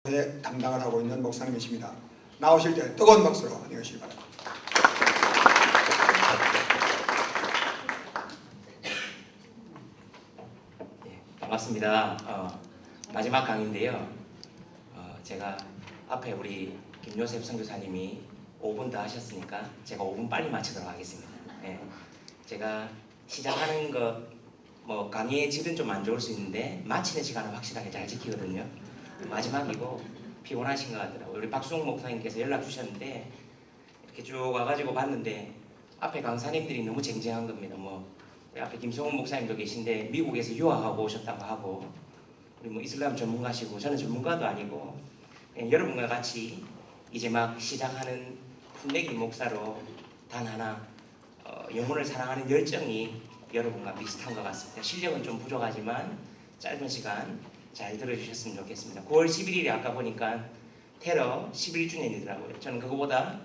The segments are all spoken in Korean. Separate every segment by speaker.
Speaker 1: 담당을 하고 있는 목사님이십니다. 나오실 때 뜨거운 박수로 환영해 주시기 바랍니다.
Speaker 2: 반갑습니다. 마지막 강의인데요. 제가 앞에 우리 김요셉 선교사님이 5분 더 하셨으니까 제가 5분 빨리 마치도록 하겠습니다. 제가 시작하는 거 뭐 강의의 질은 좀 안 좋을 수 있는데 마치는 시간은 확실하게 잘 지키거든요. 마지막이고 피곤하신 것 같더라고요. 우리 박수홍 목사님께서 연락 주셨는데 이렇게 쭉 와가지고 봤는데 앞에 강사님들이 너무 쟁쟁한 겁니다. 뭐 앞에 김성훈 목사님도 계신데 미국에서 유학하고 오셨다고 하고 우리 뭐 이슬람 전문가시고 저는 전문가도 아니고 여러분과 같이 이제 막 시작하는 풋내기 목사로 단 하나 영혼을 사랑하는 열정이 여러분과 비슷한 것 같습니다. 실력은 좀 부족하지만 짧은 시간 잘 들어주셨으면 좋겠습니다. 9월 11일에 아까 보니까 테러 11주년이더라고요. 저는 그거보다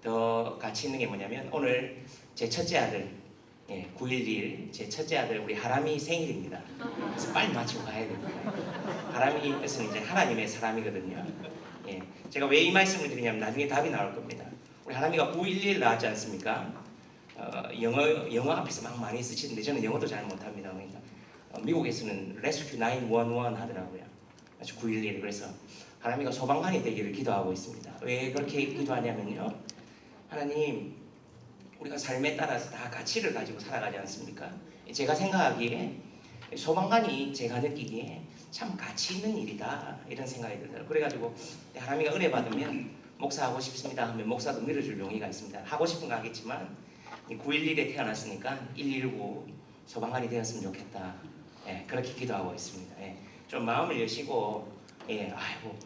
Speaker 2: 더 가치 있는 게 뭐냐면 오늘 제 첫째 아들 9.11 제 첫째 아들 우리 하람이 생일입니다. 그래서 빨리 마치고 가야 됩니다. 하람이 뜻은 이제 하나님의 사람이거든요. 제가 왜 이 말씀을 드리냐면 나중에 답이 나올 겁니다. 우리 하람이가 9.11 나왔지 않습니까? 영어 앞에서 막 많이 쓰시는데 저는 영어도 잘 못합니다. 그러니까 미국에서는 레스큐 911 하더라고요. 9.11 그래서 하나님과 소방관이 되기를 기도하고 있습니다. 왜 그렇게 기도하냐면요. 하나님 우리가 삶에 따라서 다 가치를 가지고 살아가지 않습니까? 제가 생각하기에 소방관이 제가 느끼기에 참 가치 있는 일이다 이런 생각이 들어요. 그래가지고 하나님과 은혜 받으면 목사 하고 싶습니다 하면 목사도 밀어줄 용의가 있습니다. 하고 싶은 거 하겠지만 9.11에 태어났으니까 119 소방관이 되었으면 좋겠다. 그렇게 기도하고 있습니다. 좀 마음을 여시고 아이고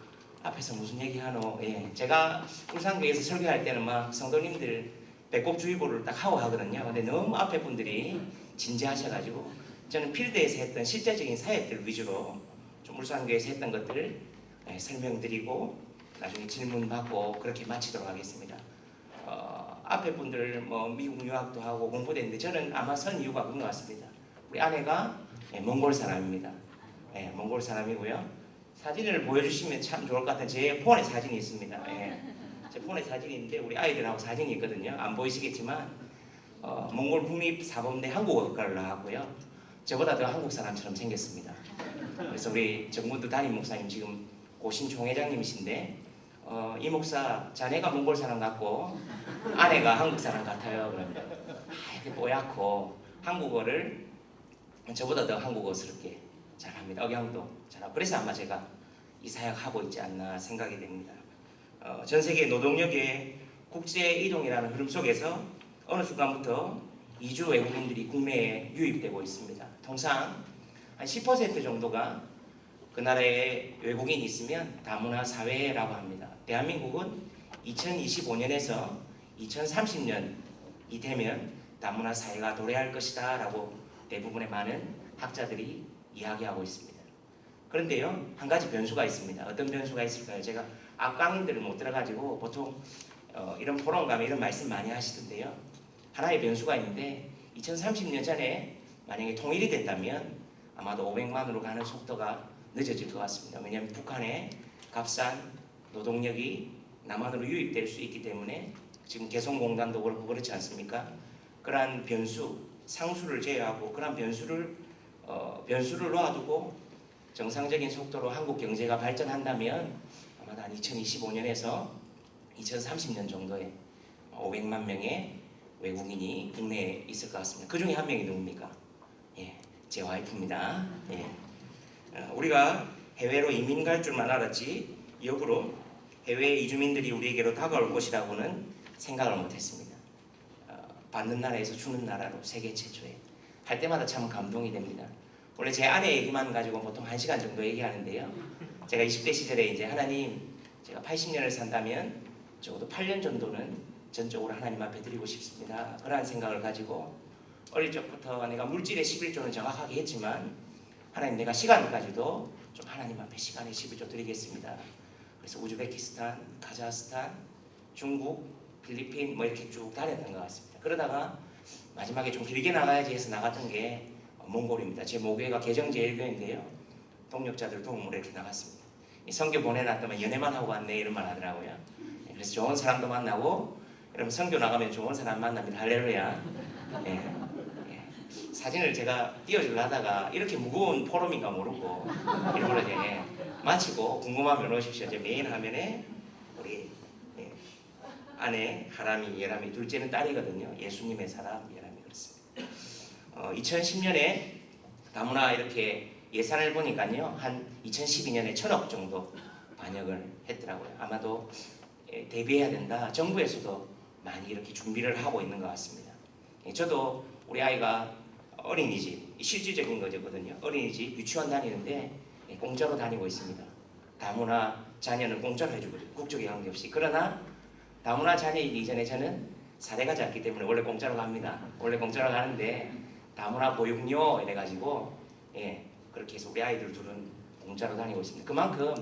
Speaker 2: 앞에서 무슨 얘기하노. 제가 울산교회에서 설교할 때는 막 성도님들 배꼽주의보를 딱 하고 하거든요. 근데 너무 앞에 분들이 진지하셔가지고 저는 필드에서 했던 실제적인 사역들 위주로 좀 울산교회에서 했던 것들을 설명드리고 나중에 질문 받고 그렇게 마치도록 하겠습니다. 앞에 분들 뭐 미국 유학도 하고 공부됐는데 저는 아마 선 이유가 그런 것 같습니다. 우리 아내가 몽골 사람입니다. 몽골 사람이고요. 사진을 보여주시면 참 좋을 것 같은 제 폰에 사진이 있습니다. 제 폰에 사진이 있는데 우리 아이들하고 사진이 있거든요. 안 보이시겠지만 몽골 국립사범대 한국어과를 나왔고요. 저보다 더 한국 사람처럼 생겼습니다. 그래서 우리 정문도 담임 목사님 지금 고신 총회장님이신데 이 목사 자네가 몽골 사람 같고 아내가 한국 사람 같아요. 그러면 이렇게 뽀얗고 한국어를 저보다 더 한국어스럽게 잘합니다. 억양도 잘하고 그래서 아마 제가 이 사역하고 있지 않나 생각이 됩니다. 전 세계 노동력의 국제 이동이라는 흐름 속에서 어느 순간부터 이주 외국인들이 국내에 유입되고 있습니다. 통상 한 10% 정도가 그 나라에 외국인이 있으면 다문화 사회라고 합니다. 대한민국은 2025년에서 2030년이 되면 다문화 사회가 도래할 것이다 라고 대부분의 많은 학자들이 이야기하고 있습니다. 그런데요, 한 가지 변수가 있습니다. 어떤 변수가 있을까요? 제가 앞강의들을 못 들어가지고 보통 이런 포럼 가면 이런 말씀 많이 하시던데요. 하나의 변수가 있는데 2030년 전에 만약에 통일이 된다면 아마도 500만으로 가는 속도가 늦어질 것 같습니다. 왜냐하면 북한의 값싼 노동력이 남한으로 유입될 수 있기 때문에 지금 개성공단도 그렇고 그렇지 않습니까? 그러한 변수, 상수를 제외하고 그러한 변수를 놓아두고 정상적인 속도로 한국 경제가 발전한다면 아마도 한 2025년에서 2030년 정도에 500만 명의 외국인이 국내에 있을 것 같습니다. 그 중에 한 명이 누굽니까? 제 와이프입니다. 우리가 해외로 이민 갈 줄만 알았지 역으로 해외 이주민들이 우리에게로 다가올 것이라고는 생각을 못했습니다. 받는 나라에서 주는 나라로 세계 최초에 할 때마다 참 감동이 됩니다. 원래 제 아내 얘기만 가지고 보통 1시간 정도 얘기하는데요. 제가 20대 시절에 이제 하나님 제가 80년을 산다면 적어도 8년 정도는 전적으로 하나님 앞에 드리고 싶습니다. 그러한 생각을 가지고 어릴 적부터 내가 물질의 11조는 정확하게 했지만 하나님 내가 시간까지도 좀 하나님 앞에 시간의 11조 드리겠습니다. 그래서 우즈베키스탄, 카자흐스탄, 중국, 필리핀 뭐 이렇게 쭉 다녔던 것 같습니다. 그러다가 마지막에 좀 길게 나가야지 해서 나갔던 게 몽골입니다. 제 모교회가 개정제일교회인데요. 동력자들 도움으로 이렇게 나갔습니다. 선교 보내놨더만 연애만 하고 왔네 이런 말 하더라고요. 그래서 좋은 사람도 만나고 여러분 선교 나가면 좋은 사람 만납니다. 할렐루야. 예. 예. 사진을 제가 띄워주려 하다가 이렇게 무거운 포럼인가 모르고 일부러 이제 마치고 궁금하면 오십시오. 제 메인 화면에 우리 아내 하람이 예람이 둘째는 딸이거든요. 예수님의 사람 예람이 그렇습니다. 2010년에 다문화 이렇게 예산을 보니까요 한 2012년에 1,000억 정도 반영을 했더라고요. 아마도 대비해야 된다. 정부에서도 많이 이렇게 준비를 하고 있는 것 같습니다. 저도 우리 아이가 어린이집 실질적인 거거든요. 어린이집 유치원 다니는데 공짜로 다니고 있습니다. 다문화 자녀는 공짜로 해주거든요. 국적에 관계없이. 그러나 다문화 자녀이기 이전에 저는 사례가 작기 때문에 원래 공짜로 갑니다. 원래 공짜로 가는데 다문화 보육료 이래가지고 그렇게 해서 우리 아이들 둘은 공짜로 다니고 있습니다. 그만큼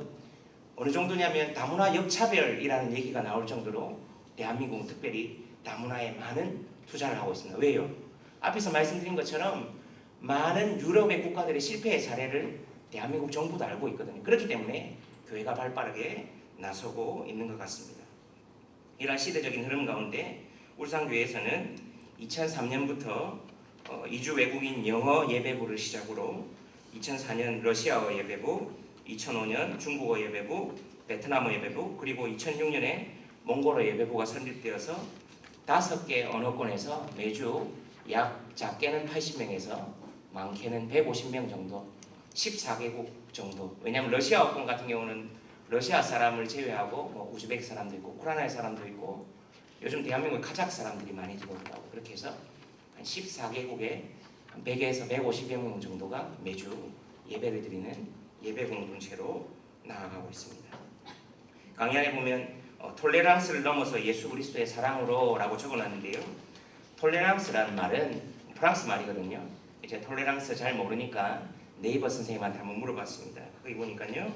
Speaker 2: 어느 정도냐면 다문화 역차별이라는 얘기가 나올 정도로 대한민국은 특별히 다문화에 많은 투자를 하고 있습니다. 왜요? 앞에서 말씀드린 것처럼 많은 유럽의 국가들의 실패의 사례를 대한민국 정부도 알고 있거든요. 그렇기 때문에 교회가 발빠르게 나서고 있는 것 같습니다. 이러한 시대적인 흐름 가운데 울산교회에서는 2003년부터 이주 외국인 영어 예배부를 시작으로 2004년 러시아어 예배부, 2005년 중국어 예배부, 베트남어 예배부, 그리고 2006년에 몽골어 예배부가 설립되어서 5개 언어권에서 매주 약 작게는 80명에서 많게는 150명 정도, 14개국 정도. 왜냐하면 러시아어권 같은 경우는 러시아 사람을 제외하고 뭐 우즈베크 사람도 있고 우크라이나 사람도 있고 요즘 대한민국에 카자흐 사람들이 많이 들어오더라고요. 그렇게 해서 한 14개국에 한 100에서 150명 정도가 매주 예배를 드리는 예배 공동체로 나아가고 있습니다. 강의 안에 보면 톨레랑스를 넘어서 예수 그리스도의 사랑으로 라고 적어놨는데요. 톨레랑스라는 말은 프랑스 말이거든요. 이제 톨레랑스 잘 모르니까 네이버 선생님한테 한번 물어봤습니다. 거기 보니까요.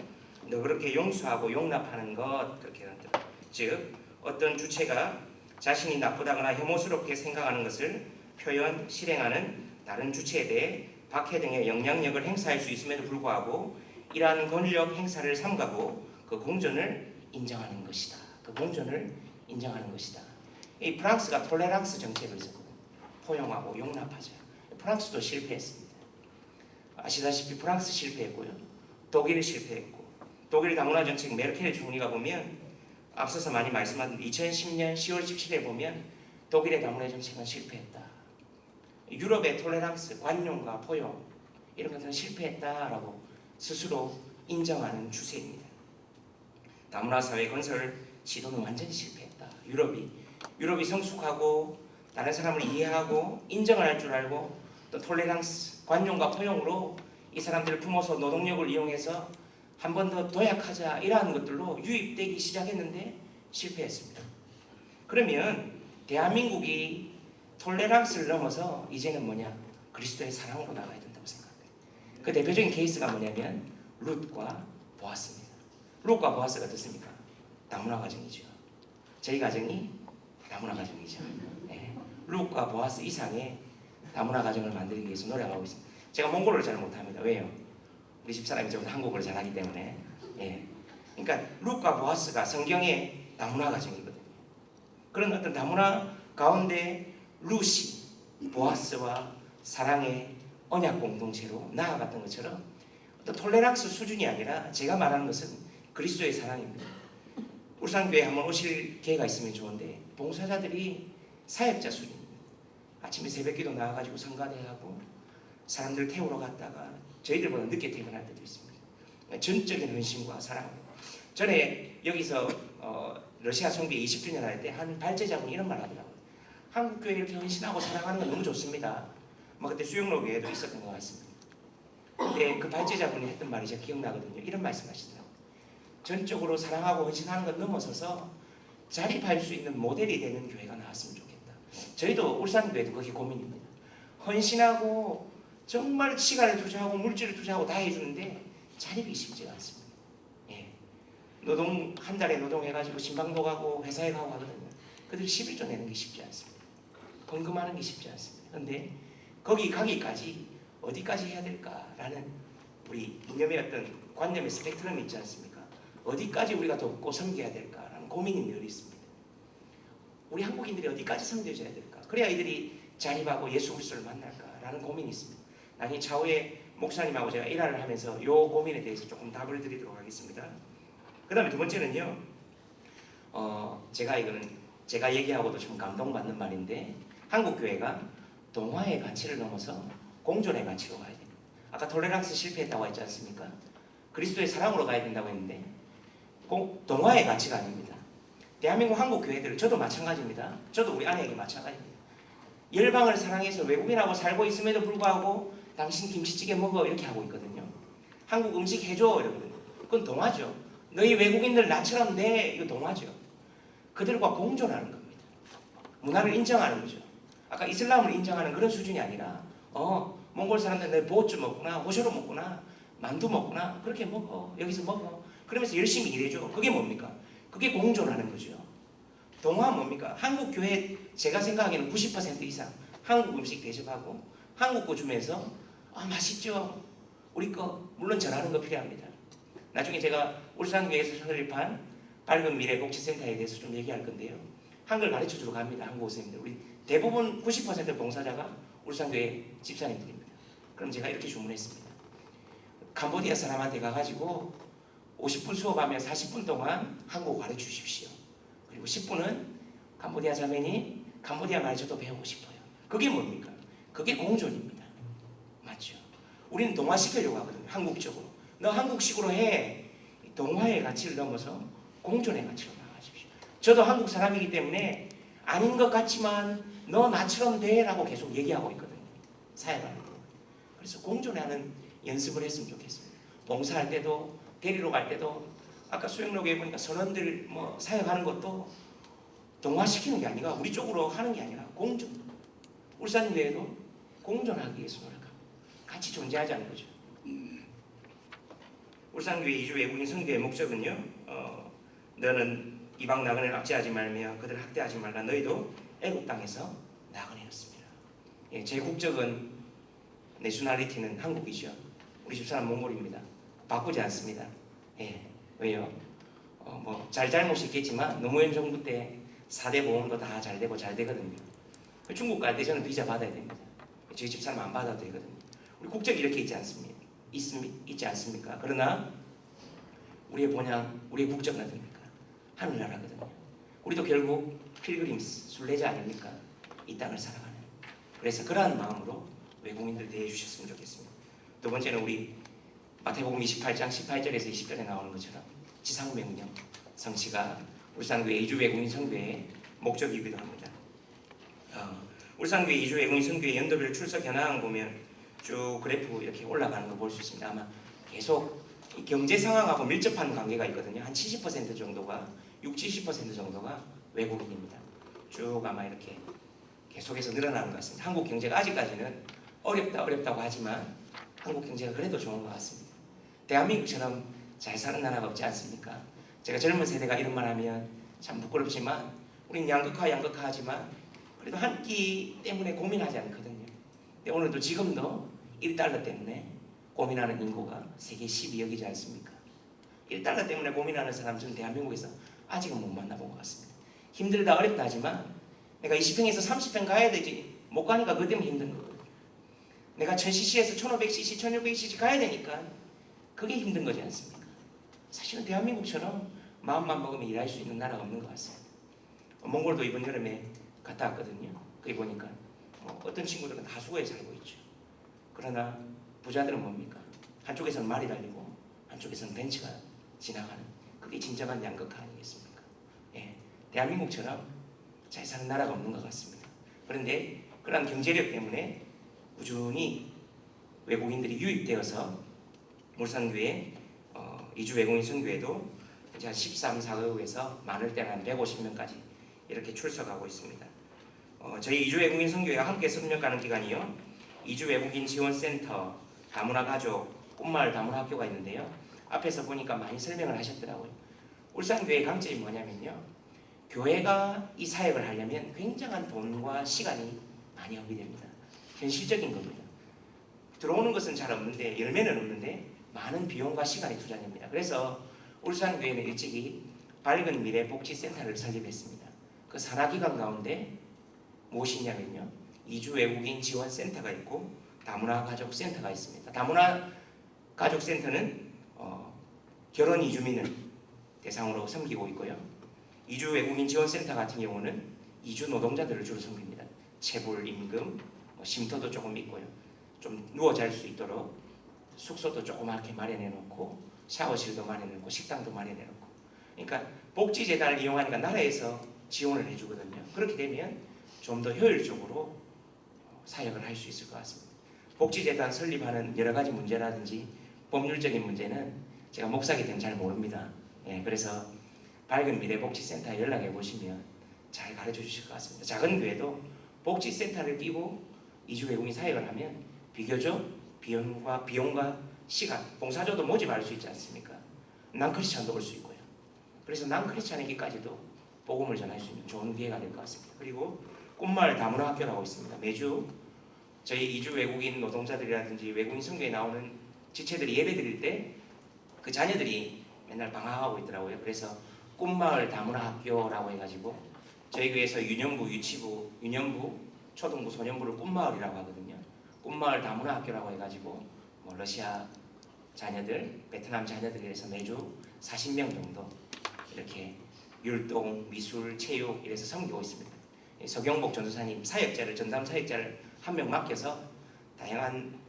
Speaker 2: 너 그렇게 용서하고 용납하는 것 그렇게 하더라고요. 즉 어떤 주체가 자신이 나쁘다거나 혐오스럽게 생각하는 것을 표현, 실행하는 다른 주체에 대해 박해 등의 영향력을 행사할 수 있음에도 불구하고 이러한 권력 행사를 삼가고 그 공존을 인정하는 것이다. 그 공존을 인정하는 것이다. 이 프랑스가 톨레랑스 정책을 있었거든요. 포용하고 용납하자. 프랑스도 실패했습니다. 아시다시피 프랑스 실패했고요. 독일 실패했고 독일 다문화 정책 메르켈 총리가 보면 앞서서 많이 말씀하신 2010년 10월 17일에 보면 독일의 다문화 정책은 실패했다. 유럽의 톨레랑스, 관용과 포용 이런 것들은 실패했다라고 스스로 인정하는 추세입니다. 다문화 사회 건설 시도는 완전히 실패했다. 유럽이 성숙하고 다른 사람을 이해하고 인정을 할 줄 알고 또 톨레랑스, 관용과 포용으로 이 사람들을 품어서 노동력을 이용해서 한 번 더 도약하자 이러한 것들로 유입되기 시작했는데 실패했습니다. 그러면 대한민국이 톨레랑스를 넘어서 이제는 뭐냐? 그리스도의 사랑으로 나가야 된다고 생각합니다. 그 대표적인 케이스가 뭐냐면 룻과 보아스입니다. 룻과 보아스가 어떻습니까? 다문화 가정이죠. 저희 가정이 다문화 가정이죠. 네. 룻과 보아스 이상의 다문화 가정을 만들기 위해서 노력하고 있습니다. 제가 몽골어를 잘 못합니다. 왜요? 우리 집사람이 저보다 한국어를 잘하기 때문에. 예. 그러니까 룻과 보아스가 성경의 다문화 가정이거든요. 그런 어떤 다문화 가운데 룻이 보아스와 사랑의 언약 공동체로 나아갔던 것처럼 어떤 톨레랑스 수준이 아니라 제가 말하는 것은 그리스도의 사랑입니다. 울산교회 한번 오실 기회가 있으면 좋은데 봉사자들이 사역자 수준입니다. 아침에 새벽기도 나와가지고 성가대하고 사람들 태우러 갔다가 저희들보다 늦게 퇴근할 때도 있습니다. 전적인 헌신과 사랑. 전에 여기서 러시아 송비 20주년 할 때 한 발제자분이 이런 말 하더라고요. 한국교회 이렇게 헌신하고 사랑하는 건 너무 좋습니다. 그때 수영로 교회도 있었던 것 같습니다. 근데 그 발제자분이 했던 말이 제가 기억나거든요. 이런 말씀 하시더라고요. 전적으로 사랑하고 헌신하는 것 넘어서서 자립할 수 있는 모델이 되는 교회가 나왔으면 좋겠다. 저희도 울산교회도 그게 고민입니다. 헌신하고 정말 시간을 투자하고 물질을 투자하고 다 해주는데 자립이 쉽지가 않습니다. 예. 노동 한 달에 노동해가지고 신방도 가고 회사에 가고 하거든요. 그들이 11조 내는 게 쉽지 않습니다. 헌금하는 게 쉽지 않습니다. 그런데 거기 가기까지 어디까지 해야 될까라는 우리 이념의 어떤 관념의 스펙트럼이 있지 않습니까? 어디까지 우리가 돕고 섬겨야 될까라는 고민이 늘 있습니다. 우리 한국인들이 어디까지 섬겨줘야 될까? 그래야 이들이 자립하고 예수 그리스도를 만날까라는 고민이 있습니다. 나중에 차후에 목사님하고 제가 일화를 하면서 이 고민에 대해서 조금 답을 드리도록 하겠습니다. 그 다음에 두 번째는요, 제가 얘기하고도 좀 감동받는 말인데, 한국 교회가 동화의 가치를 넘어서 공존의 가치로 가야 됩니다. 아까 톨레랑스 실패했다고 했지 않습니까? 그리스도의 사랑으로 가야 된다고 했는데 동화의 가치가 아닙니다. 대한민국 한국 교회들, 저도 마찬가지입니다. 저도 우리 아내에게 마찬가지입니다. 열방을 사랑해서 외국인하고 살고 있음에도 불구하고 당신 김치찌개 먹어 이렇게 하고 있거든요. 한국 음식 해줘 이러거든요. 그건 동화죠. 너희 외국인들 나처럼 돼, 이거 동화죠. 그들과 공존하는 겁니다. 문화를 인정하는 거죠. 아까 이슬람을 인정하는 그런 수준이 아니라 몽골 사람들 너 보츠 먹구나, 호쇼로 먹구나, 만두 먹구나, 그렇게 먹어, 여기서 먹어, 그러면서 열심히 일해줘. 그게 뭡니까? 그게 공존하는 거죠. 동화 뭡니까? 한국 교회 제가 생각하기에는 90% 이상 한국 음식 대접하고 한국 거 주면서 맛있죠? 우리 거 물론 전하는 거 필요합니다. 나중에 제가 울산교회에서 설립한 밝은 미래 복지센터에 대해서 좀 얘기할 건데요. 한글 가르쳐주러 갑니다. 한국 선생님들. 우리 대부분 90% 봉사자가 울산교회 집사님들입니다. 그럼 제가 이렇게 주문했습니다. 캄보디아 사람한테 가가지고 50분 수업하면 40분 동안 한국어 가르쳐 주십시오. 그리고 10분은 캄보디아 자매니 캄보디아 말 저도 배우고 싶어요. 그게 뭡니까? 그게 공존입니다. 맞죠? 우리는 동화시키려고 하거든요. 한국적으로. 너 한국식으로 해. 동화의 가치를 넘어서 공존의 가치로 나가십시오. 저도 한국 사람이기 때문에 아닌 것 같지만 너 나처럼 돼 라고 계속 얘기하고 있거든요. 사회가. 그래서 공존하는 연습을 했으면 좋겠습니다. 봉사할 때도 데리러 갈 때도 아까 수영록에 보니까 선원들 사역하는 것도 동화시키는 게 아니라 우리 쪽으로 하는 게 아니라 공존. 울산교회도 공존하기 위해서 노력하고 같이 존재하자는 거죠. 울산교회 이주 외국인 선교의 목적은요, 너는 이방 나그네를 압제하지 말며 그들을 학대하지 말라. 너희도 애국 땅에서 나그네였습니다. 제 국적은 내셔널리티는 한국이죠. 우리 집사람 몽골입니다. 바꾸지 않습니다. 왜요? 잘못이 있겠지만 노무현 정부 때 4대 보험도 다 잘 되고 잘 되거든요. 중국 갈 때 저는 비자 받아야 됩니다. 저희 집사람 안 받아도 되거든요. 우리 국적이 이렇게 있지 않습니까? 그러나 우리의 본향, 우리의 국적은 어딥니까? 하늘나라거든요. 우리도 결국 필그림스, 순례자 아닙니까? 이 땅을 살아가는. 그래서 그러한 마음으로 외국인들 대해 주셨으면 좋겠습니다. 두 번째는 우리 마태복음 28장 18절에서 20절에 나오는 것처럼 지상명령 성취가 울산교회 이주 외국인 선교회의 목적이기도 합니다. 울산교회 이주 외국인 선교회 연도별 출석 현황 보면 쭉 그래프 이렇게 올라가는 거 볼 수 있습니다. 아마 계속 경제 상황하고 밀접한 관계가 있거든요. 한 70% 정도가 60-70% 정도가 외국인입니다. 쭉 아마 이렇게 계속해서 늘어나는 것 같습니다. 한국 경제가 아직까지는 어렵다고 하지만 한국 경제가 그래도 좋은 것 같습니다. 대한민국처럼 잘 사는 나라가 없지 않습니까? 제가 젊은 세대가 이런 말 하면 참 부끄럽지만 우리는 양극화하지만 그래도 한 끼 때문에 고민하지 않거든요. 근데 오늘도 지금도 1달러 때문에 고민하는 인구가 세계 12억이지 않습니까? 1달러 때문에 고민하는 사람 저는 대한민국에서 아직은 못 만나본 것 같습니다. 힘들다 어렵다 하지만 내가 20평에서 30평 가야 되지 못 가니까 그것 때문에 힘든 거거든요. 내가 1000cc에서 1500cc, 1600cc 가야 되니까 그게 힘든 거지 않습니까? 사실은 대한민국처럼 마음만 먹으면 일할 수 있는 나라가 없는 것 같습니다. 몽골도 이번 여름에 갔다 왔거든요. 거기 보니까 어떤 친구들은 하수구에 살고 있죠. 그러나 부자들은 뭡니까? 한쪽에서는 말이 달리고 한쪽에서는 벤츠가 지나가는, 그게 진정한 양극화 아니겠습니까? 대한민국처럼 잘 사는 나라가 없는 것 같습니다. 그런데 그러한 경제력 때문에 꾸준히 외국인들이 유입되어서 울산교회 이주 외국인 선교회도 이제 한 13, 14개국에서 많을 때는 한 150명까지 이렇게 출석하고 있습니다. 저희 이주 외국인 선교회가 함께 협력하는 기관이요, 이주 외국인 지원센터, 다문화 가족, 꿈마을 다문화 학교가 있는데요. 앞에서 보니까 많이 설명을 하셨더라고요. 울산교회의 강점이 뭐냐면요, 교회가 이 사역을 하려면 굉장한 돈과 시간이 많이 허비됩니다. 현실적인 겁니다. 들어오는 것은 잘 없는데, 열매는 없는데 많은 비용과 시간이 투자됩니다. 그래서 울산교회는 일찍이 밝은 미래 복지센터를 설립했습니다. 그 산하 기관 가운데 무엇이냐면요, 이주 외국인 지원 센터가 있고 다문화 가족 센터가 있습니다. 다문화 가족 센터는 결혼 이주민을 대상으로 섬기고 있고요. 이주 외국인 지원 센터 같은 경우는 이주 노동자들을 주로 섬깁니다. 체불 임금, 쉼터도 조금 있고요. 좀 누워 잘 수 있도록 숙소도 조그맣게 마련해 놓고 샤워실도 마련해 놓고 식당도 마련해 놓고, 그러니까 복지재단을 이용하니까 나라에서 지원을 해주거든요. 그렇게 되면 좀 더 효율적으로 사역을 할 수 있을 것 같습니다. 복지재단 설립하는 여러 가지 문제라든지 법률적인 문제는 제가 목사기 때문에 잘 모릅니다. 그래서 밝은 미래 복지센터에 연락해 보시면 잘 가르쳐 주실 것 같습니다. 작은 교회도 복지센터를 끼고 이주 외국인 사역을 하면 비교적 비용과 시간, 봉사조도 모집할 수 있지 않습니까? 난크리스찬도 올 수 있고요. 그래서 난크리스찬에게까지도 복음을 전할 수 있는 좋은 기회가 될 것 같습니다. 그리고 꿈마을 다문화 학교라고 있습니다. 매주 저희 이주 외국인 노동자들이라든지 외국인 선교에 나오는 지체들이 예배 드릴 때 그 자녀들이 맨날 방학하고 있더라고요. 그래서 꿈마을 다문화 학교라고 해가지고 저희 교회에서 유년부, 유치부, 유년부, 초등부, 소년부를 꿈마을이라고 하거든요. 꿈마을 다문화 학교라고 해가지고 러시아 자녀들, 베트남 자녀들이 해서 매주 40명 정도 이렇게 율동, 미술, 체육 이래서 섬기고 있습니다. 서경복 전도사님 전담 사역자를 한 명 맡겨서 다양한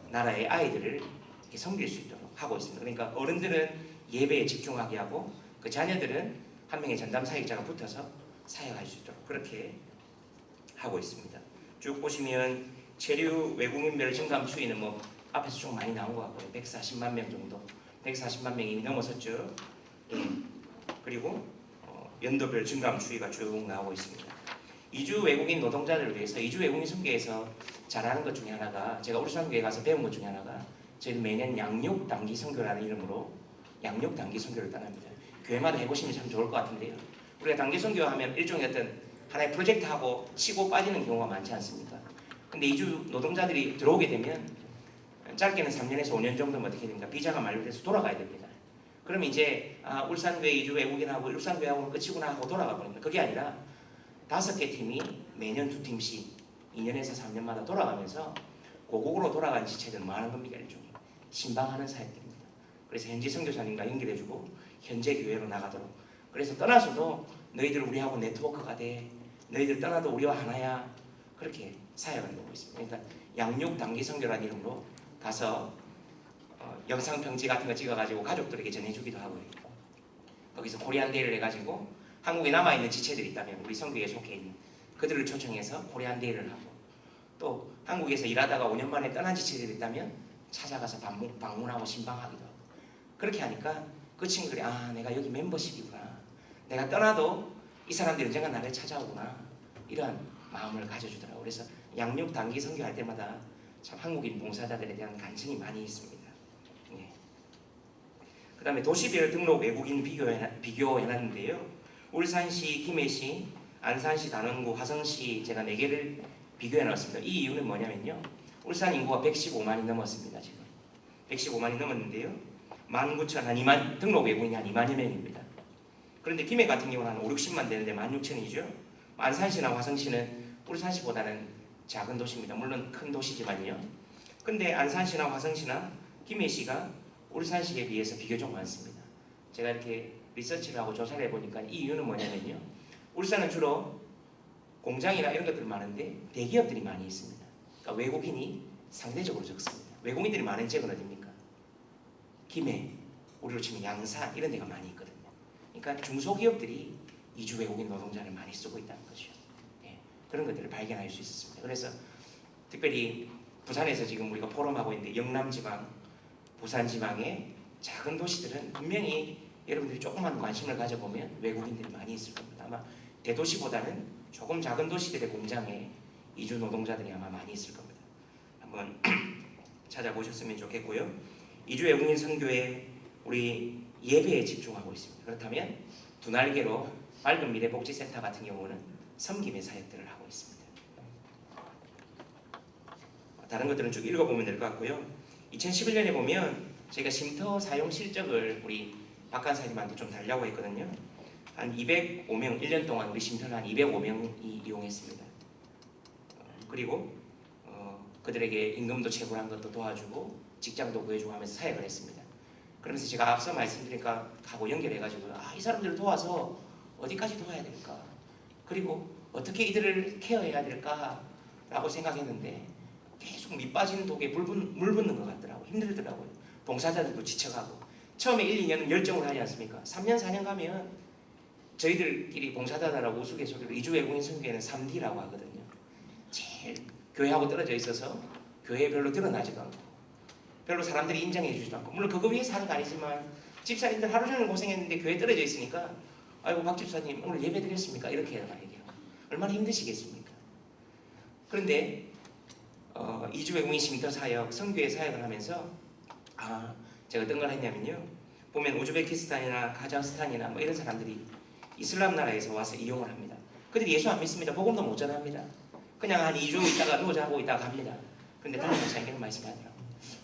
Speaker 2: 나라의 아이들을 이렇게 섬길 수 있도록 하고 있습니다. 그러니까 어른들은 예배에 집중하게 하고 그 자녀들은 한 명의 전담 사역자가 붙어서 사역할 수 있도록 그렇게 하고 있습니다. 쭉 보시면 체류 외국인별 증감 추이는 앞에서 좀 많이 나온 것 같고요. 140만 명 정도, 140만 명이 넘어섰죠. 그리고 연도별 증감 추이가 쭉 나오고 있습니다. 이주 외국인 노동자들을 위해서 이주 외국인 선교에서 잘하는 것 중에 하나가, 제가 울산교회 가서 배운 것 중에 하나가, 저희는 매년 양육 단기 선교라는 이름으로 양육 단기 선교를 떠납니다. 교회마다 해보시면 참 좋을 것 같은데요. 우리가 단기 선교하면 일종의 어떤 하나의 프로젝트하고 치고 빠지는 경우가 많지 않습니까? 근데 이주 노동자들이 들어오게 되면 짧게는 3년에서 5년 정도면 어떻게 됩니까? 비자가 만료돼서 돌아가야 됩니다. 그럼 이제 울산교회 이주 외국인하고 울산교회하고는 끝이구나 하고 돌아가 버립니다. 그게 아니라 5개 팀이 매년 2팀씩 2년에서 3년마다 돌아가면서 고국으로 돌아간 지체들은 뭐 하는 겁니까? 일종의 신방하는 사역입니다. 그래서 현지 선교사님과 연결해주고 현재 교회로 나가도록, 그래서 떠나서도 너희들 우리하고 네트워크가 돼, 너희들 떠나도 우리와 하나야, 그렇게 사역을 하고 있습니다. 그러니까 양육 단기 선교라는 이름으로 가서 영상 편지 같은 거 찍어가지고 가족들에게 전해주기도 하고요. 거기서 코리안 데이를 해가지고 한국에 남아있는 지체들이 있다면 우리 선교에 속해 있는 그들을 초청해서 코리안 데이를 하고, 또 한국에서 일하다가 5년 만에 떠난 지체들이 있다면 찾아가서 방문하고 신방하기도 하고, 그렇게 하니까 그 친구들이 내가 여기 멤버십이구나, 내가 떠나도 이 사람들이 언젠가 나를 찾아오구나, 이런 마음을 가져주더라고요. 그래서 양육 단기 선교할 때마다 참 한국인 봉사자들에 대한 간증이 많이 있습니다. 그 다음에 도시별 등록 외국인 비교해놨는데요. 울산시, 김해시, 안산시, 단원구, 화성시 제가 4개를 비교해놨습니다. 이 이유는 뭐냐면요, 울산 인구가 115만이 넘었습니다. 지금 115만이 넘었는데요, 19,000 등록 외국인이 한 2만여 명입니다. 그런데 김해 같은 경우는 한 5, 60만 되는데 16,000이죠. 안산시나 화성시는 울산시보다는 작은 도시입니다. 물론 큰 도시지만요. 근데 안산시나 화성시나 김해시가 울산시에 비해서 비교적 많습니다. 제가 이렇게 리서치를 하고 조사를 해보니까 이 이유는 뭐냐면요, 울산은 주로 공장이나 이런 것들이 많은데 대기업들이 많이 있습니다. 그러니까 외국인이 상대적으로 적습니다. 외국인들이 많은 지역은 어디입니까? 김해, 우리로 치면 양산 이런 데가 많이 있거든요. 그러니까 중소기업들이 이주 외국인 노동자를 많이 쓰고 있다는 거죠. 그런 것들을 발견할 수 있었습니다. 그래서 특별히 부산에서 지금 우리가 포럼하고 있는데 영남지방, 부산지방의 작은 도시들은 분명히 여러분들이 조금만 관심을 가져보면 외국인들이 많이 있을 겁니다. 아마 대도시보다는 조금 작은 도시들의 공장에 이주 노동자들이 아마 많이 있을 겁니다. 한번 찾아보셨으면 좋겠고요. 이주 외국인 선교에 우리 예배에 집중하고 있습니다. 그렇다면 두 날개로 밝은 미래 복지센터 같은 경우는 섬김의 사역들을 하고 있습니다. 다른 것들은 쭉 읽어보면 될 것 같고요. 2011년에 보면 저희가 쉼터 사용 실적을 우리 박 간사님한테 좀 달라고 했거든요. 한 205명, 1년 동안 우리 쉼터는 한 205명이 이용했습니다. 그리고 그들에게 임금도 체불한 것도 도와주고 직장도 구해주고 하면서 사역을 했습니다. 그러면서 제가 앞서 말씀드리니까 하고 연결해가지고 이 사람들을 도와서 어디까지 도와야 될까? 그리고 어떻게 이들을 케어해야 될까라고 생각했는데 계속 밑빠진 독에 물 붓는 것 같더라고요. 힘들더라고요. 봉사자들도 지쳐가고 처음에 1, 2년은 열정을 하지 않습니까? 3년, 4년 가면 저희들끼리 봉사자들하고 우스갯소리로 이주 외국인 선교회는 3D라고 하거든요. 제일 교회하고 떨어져 있어서 교회에 별로 드러나지도 않고 별로 사람들이 인정해 주지도 않고 물론 그거 위해서 하는 거 아니지만 집사님들 하루 종일 고생했는데 교회에 떨어져 있으니까 아이고 박 집사님 오늘 예배 드렸습니까? 이렇게 얘기하고 얼마나 힘드시겠습니까? 그런데 이주 외국인 쉼터 사역, 선교회 사역을 하면서 제가 어떤 걸 했냐면요. 보면 우즈베키스탄이나 카자흐스탄이나 뭐 이런 사람들이 이슬람 나라에서 와서 이용을 합니다. 그들이 예수 안 믿습니다. 복음도 못 전합니다. 그냥 한 2주 있다가 노자하고 있다가 갑니다. 그런데 다른 목사님께는 말씀하더라고요.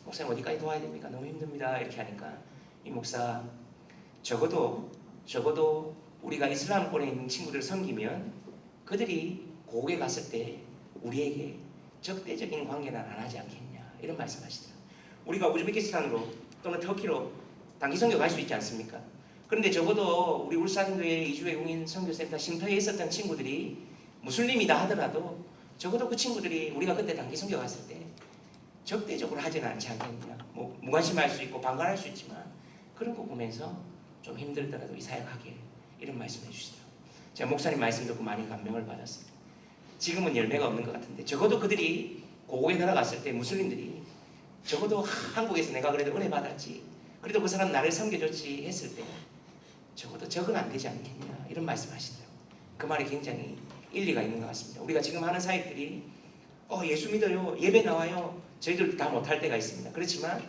Speaker 2: 목사님 어디까지 도와야 됩니까? 너무 힘듭니다. 이렇게 하니까 이 목사 적어도 우리가 이슬람권에 있는 친구들을 섬기면 그들이 고국에 갔을 때 우리에게 적대적인 관계는 안 하지 않겠냐 이런 말씀하시더라고요. 우리가 우즈베키스탄으로 또는 터키로 단기 선교 갈 수 있지 않습니까? 그런데 적어도 우리 울산교회 이주 외국인 선교센터 쉼터에 있었던 친구들이 무슬림이다 하더라도 적어도 그 친구들이 우리가 그때 단기 선교 갔을 때 적대적으로 하지는 않지 않겠냐. 뭐 무관심할 수 있고 방관할 수 있지만 그런 거 보면서 좀 힘들더라도 이 사역하게 이런 말씀해 주시더라고요. 제가 목사님 말씀 듣고 많이 감명을 받았습니다. 지금은 열매가 없는 것 같은데 적어도 그들이 고국에 들어갔을 때 무슬림들이 적어도 한국에서 내가 그래도 은혜 받았지 그래도 그 사람 나를 섬겨줬지 했을 때 적어도 적은 안 되지 않겠냐 이런 말씀 하시더라고요. 그 말이 굉장히 일리가 있는 것 같습니다. 우리가 지금 하는 사역들이 예수 믿어요 예배 나와요 저희들 다 못할 때가 있습니다. 그렇지만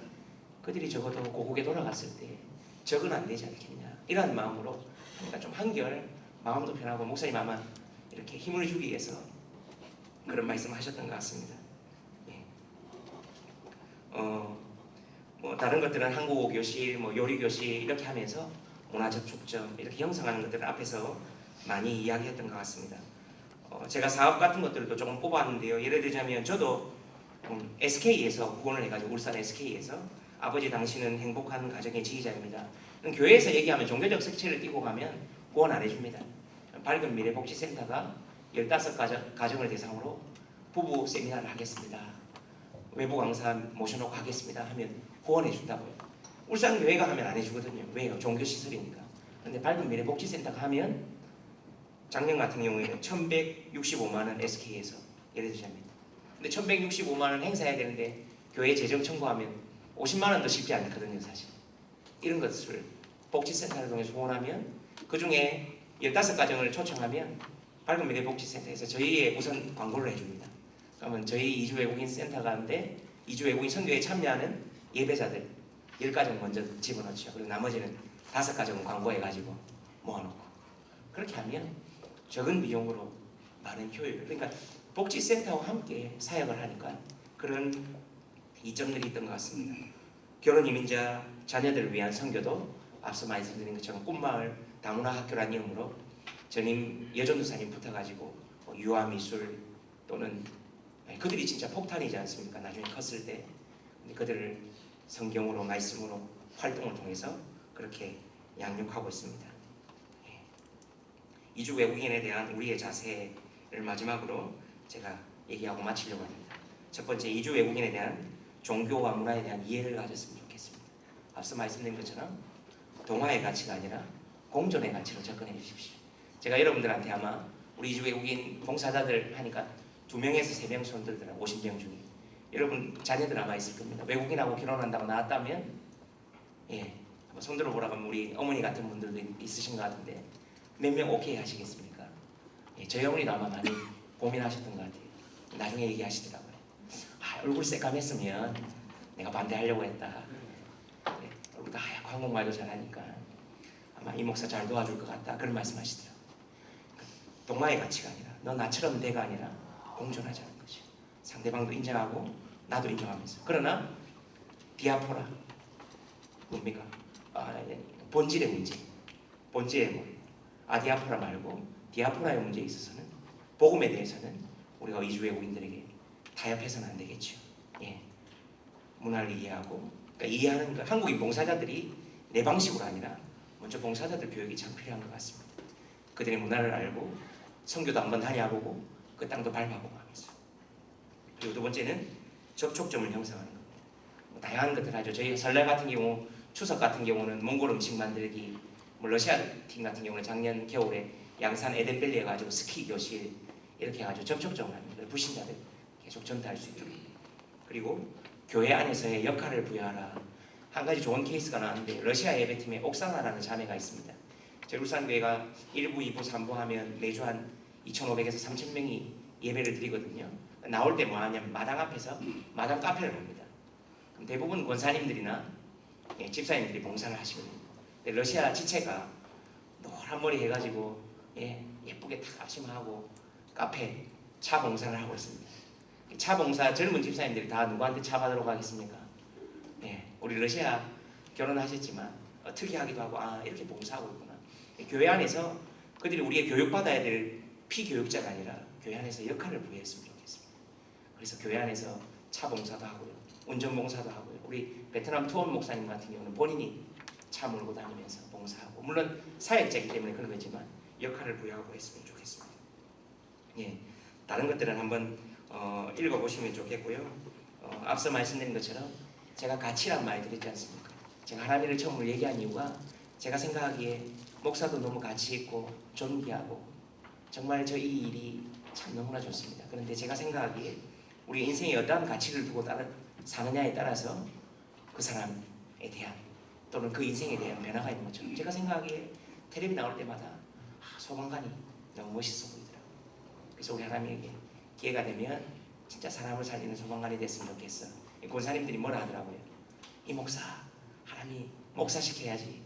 Speaker 2: 그들이 적어도 고국에 돌아갔을 때 적은 안 되지 않겠냐 이런 마음으로 그러니까 좀 한결 마음도 편하고 목사님 아마 이렇게 힘을 주기 위해서 그런 말씀 하셨던 것 같습니다. 예. 뭐 다른 것들은 한국어 교실, 뭐 요리 교실 이렇게 하면서 문화 접촉점 이렇게 형성하는 것들을 앞에서 많이 이야기했던 것 같습니다. 제가 사업 같은 것들도 조금 뽑았는데요. 예를 들자면 저도 SK에서 후원을 해가지고 울산 SK에서 아버지 당신은 행복한 가정의 지휘자입니다. 교회에서 얘기하면 종교적 색채를 띠고 가면 후원 안 해줍니다. 밝은 미래복지센터가 15가정을 대상으로 부부 세미나를 하겠습니다. 외부 강사 모셔놓고 하겠습니다 하면 후원해 준다고요. 울산교회가 하면 안 해주거든요. 왜요? 종교시설이니까. 그런데 밝은 미래복지센터가 하면 작년 같은 경우에는 1165만원 SK에서 예를 들자면 근데 1165만원 행사해야 되는데 교회 재정 청구하면 50만원도 쉽지 않거든요. 사실 이런 것을 복지센터를 통해서 후원하면 그 중에 15가정을 초청하면 밝은 미래복지센터에서 저희의 우선 광고를 해줍니다. 그러면 저희 이주 외국인 센터 가운데 이주 외국인 선교에 참여하는 예배자들 10가정 먼저 집어넣죠. 그리고 나머지는 5가정은 광고해가지고 모아놓고 그렇게 하면 적은 비용으로 많은 효율 그러니까 복지센터와 함께 사역을 하니까 그런 이점들이 있던 것 같습니다. 결혼 이민자 자녀들을 위한 선교도 앞서 말씀드린 것처럼 꿈마을 다문화 학교라는 이름으로 전임 여전도사님 붙어가지고 유아미술 또는 그들이 진짜 폭탄이지 않습니까? 나중에 컸을 때 그들을 성경으로 말씀으로 활동을 통해서 그렇게 양육하고 있습니다. 이주 외국인에 대한 우리의 자세를 마지막으로 제가 얘기하고 마치려고 합니다. 첫 번째, 이주 외국인에 대한 종교와 문화에 대한 이해를 가졌으면 좋겠습니다. 앞서 말씀드린 것처럼 동화의 가치가 아니라 공존의 가치로 접근해 주십시오. 제가 여러분들한테 아마 우리 이주 외국인 봉사자들 하니까 2명에서 3명 손 들더라고요. 50명 중에. 여러분 자녀들 아마 있을 겁니다. 외국인하고 결혼한다고 나왔다면 손 들어보라고 하면 우리 어머니 같은 분들도 있으신 것 같은데 몇 명 오케이 하시겠습니까? 저희 어머니도 아마 많이 고민하셨던 것 같아요. 나중에 얘기하시더라고요. 얼굴 새까맸으면 내가 반대하려고 했다. 얼굴도 하얗고 한국말도 잘하니까 아마 이 목사 잘 도와줄 것 같다. 그런 말씀하시더라고요. 동화의 가치가 아니라 너 나처럼 내가 아니라 공존하자는 거죠. 상대방도 인정하고 나도 인정하면서. 그러나 디아포라 뭡니까? 본질의 문제, 본질의 뭐 아디아포라 말고 디아포라의 문제에 있어서는 복음에 대해서는 우리가 이주 외국인들에게 타협해서는 안 되겠죠. 예, 문화를 이해하고, 그러니까 이해하는 거, 한국인 봉사자들이 내 방식으로 아니라 먼저 봉사자들 교육이 참 필요한 것 같습니다. 그들의 문화를 알고 선교도 한번 다녀보고 그 땅도 밟아보고 하면서. 그리고 두 번째는 접촉점을 형성하는 겁니다. 뭐 다양한 것들 하죠. 저희 설날 같은 경우, 추석 같은 경우는 몽골 음식 만들기, 뭐 러시아 팀 같은 경우는 작년 겨울에 양산 에덴밸리에 가지고 스키 교실 이렇게 해가지고 접촉점을 하는 거예요. 불신자들 계속 전달할 수 있도록. 그리고 교회 안에서의 역할을 부여하라. 한 가지 좋은 케이스가 나왔는데, 러시아 예배팀에 옥사나라는 자매가 있습니다. 저희 울산교회가 1부, 2부, 3부 하면 매주 한 2,500에서 3,000명이 예배를 드리거든요. 나올 때 뭐 하냐면 마당 앞에서 마당 카페를 합니다. 그럼 대부분 권사님들이나 집사님들이 봉사를 하시거든요. 근데 러시아 지체가 노란 머리 해가지고 예쁘게 탁 앞치마하고 카페 차 봉사를 하고 있습니다. 차 봉사 젊은 집사님들이 다 누구한테 차 받으러 가겠습니까? 우리 러시아 결혼하셨지만 특이하기도 하고 이렇게 봉사하고 있구나. 교회 안에서 그들이 우리의 교육받아야 될 피교육자가 아니라 교회 안에서 역할을 부여했으면 좋겠습니다. 그래서 교회 안에서 차 봉사도 하고요, 운전 봉사도 하고요. 우리 베트남 투원 목사님 같은 경우는 본인이 차 몰고 다니면서 봉사하고, 물론 사역자이기 때문에 그런 거지만 역할을 부여하고 했으면 좋겠습니다. 다른 것들은 한번 읽어보시면 좋겠고요. 앞서 말씀드린 것처럼 제가 가치란 말 드렸지 않습니까? 제가 하나님을 처음으로 얘기한 이유가, 제가 생각하기에 목사도 너무 가치 있고 존귀하고 정말 저 이 일이 참 너무나 좋습니다. 그런데 제가 생각하기에 우리 인생에 어떠한 가치를 두고 사느냐에 따라서 그 사람에 대한, 또는 그 인생에 대한 변화가 있는 것처럼, 제가 생각하기에 텔레비 나올 때마다 소방관이 너무 멋있어 보이더라고요. 그래서 우리 하나님에게 기회가 되면 진짜 사람을 살리는 소방관이 됐으면 좋겠어. 권사님들이 뭐라 하더라고요. 이 목사, 하나님이 목사 시켜야지.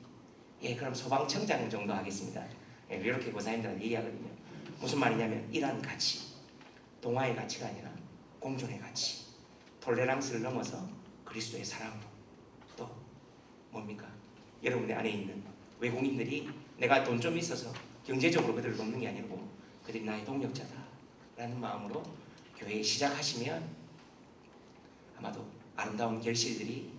Speaker 2: 그럼 소방청장 정도 하겠습니다. 이렇게 권사님들한테 얘기하거든요. 무슨 말이냐면, 이러한 가치, 동화의 가치가 아니라 공존의 가치, 톨레랑스를 넘어서 그리스도의 사랑, 또 뭡니까? 여러분의 안에 있는 외국인들이 내가 돈 좀 있어서 경제적으로 그들을 돕는 게 아니고 그들이 나의 동력자다라는 마음으로 교회에 시작하시면 아마도 아름다운 결실들이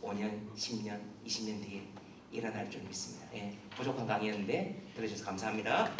Speaker 2: 5년, 10년, 20년 뒤에 일어날 줄 믿습니다. 부족한 강의였는데 들어주셔서 감사합니다.